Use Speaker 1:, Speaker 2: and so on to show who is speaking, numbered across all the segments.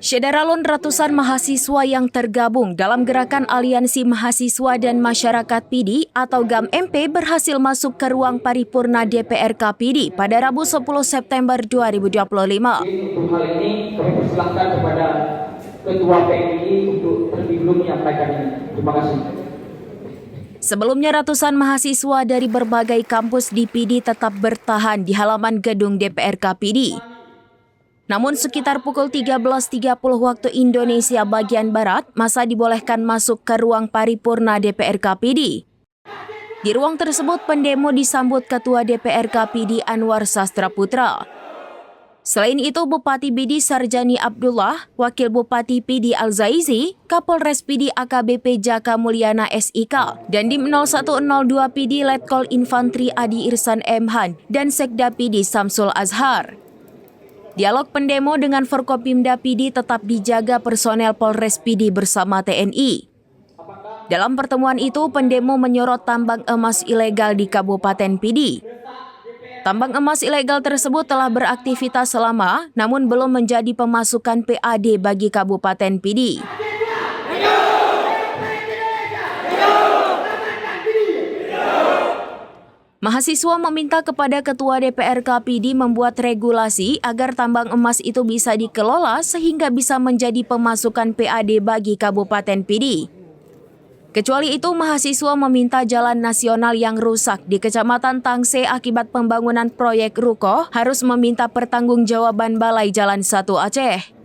Speaker 1: Syederalun ratusan mahasiswa yang tergabung dalam Gerakan Aliansi Mahasiswa dan Masyarakat PD atau GAM-MP berhasil masuk ke ruang paripurna DPRK PD pada Rabu 10 September 2025.
Speaker 2: Untuk hal ini kami persilahkan kepada Ketua PMI untuk terlebih dahulu menyampaikan ini. Terima kasih.
Speaker 1: Sebelumnya ratusan mahasiswa dari berbagai kampus di PD tetap bertahan di halaman gedung DPRK PD. Namun sekitar pukul 13.30 waktu Indonesia bagian Barat, masa dibolehkan masuk ke ruang paripurna DPRK PD. Di ruang tersebut pendemo disambut Ketua DPRK PD Anwar Sastra Putra. Selain itu, Bupati PD Sarjani Abdullah, Wakil Bupati PD Al-Zaizi, Kapolres PD AKBP Jaka Mulyana SIK, dan Dim 0102 PD Letkol Infantri Adi Irsan Emhan, dan Sekda PD Samsul Azhar. Dialog pendemo dengan Forkopimda PD tetap dijaga personel Polres PD bersama TNI. Dalam pertemuan itu, pendemo menyorot tambang emas ilegal di Kabupaten PD. Tambang emas ilegal tersebut telah beraktivitas lama, namun belum menjadi pemasukan PAD bagi Kabupaten PD. Mahasiswa meminta kepada Ketua DPRK PD membuat regulasi agar tambang emas itu bisa dikelola sehingga bisa menjadi pemasukan PAD bagi Kabupaten PD. Kecuali itu, mahasiswa meminta jalan nasional yang rusak di Kecamatan Tangse akibat pembangunan proyek ruko harus meminta pertanggungjawaban Balai Jalan 1 Aceh.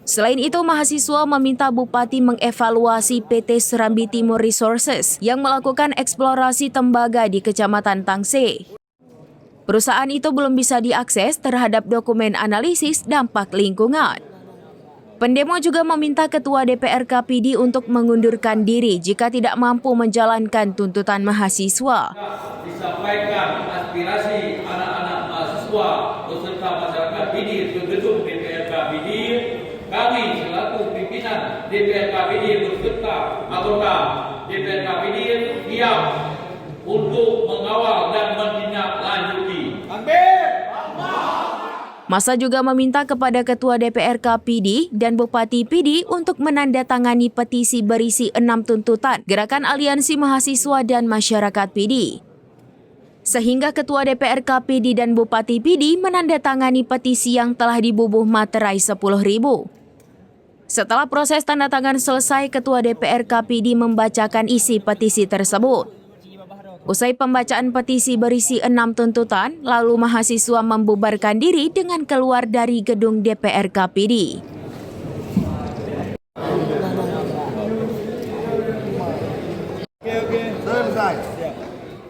Speaker 1: Selain itu, mahasiswa meminta Bupati mengevaluasi PT Serambi Timur Resources yang melakukan eksplorasi tembaga di Kecamatan Tangse. Perusahaan itu belum bisa diakses terhadap dokumen analisis dampak lingkungan. Pendemo juga meminta Ketua DPRK PD untuk mengundurkan diri jika tidak mampu menjalankan tuntutan mahasiswa.
Speaker 3: Disampaikan aspirasi anak-anak mahasiswa beserta masyarakat PD ke gedung DPRK PD. Kami selaku pimpinan DPRK PD beserta anggota DPRK PD siap untuk mengawal dan menindaklanjuti.
Speaker 1: Masa juga meminta kepada Ketua DPRK PD dan Bupati PD untuk menandatangani petisi berisi 6 tuntutan Gerakan Aliansi Mahasiswa dan Masyarakat PD. Sehingga Ketua DPRK PD dan Bupati PD menandatangani petisi yang telah dibubuh materai 10.000. Setelah proses tanda tangan selesai, Ketua DPRK PD membacakan isi petisi tersebut. Usai pembacaan petisi berisi 6 tuntutan, lalu mahasiswa membubarkan diri dengan keluar dari gedung DPRK PD.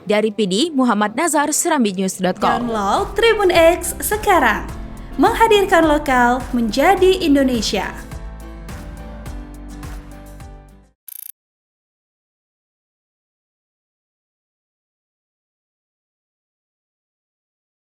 Speaker 1: Dari PD, Muhammad Nazar, serambinews.com.
Speaker 4: Download Tribun X sekarang, menghadirkan lokal menjadi Indonesia.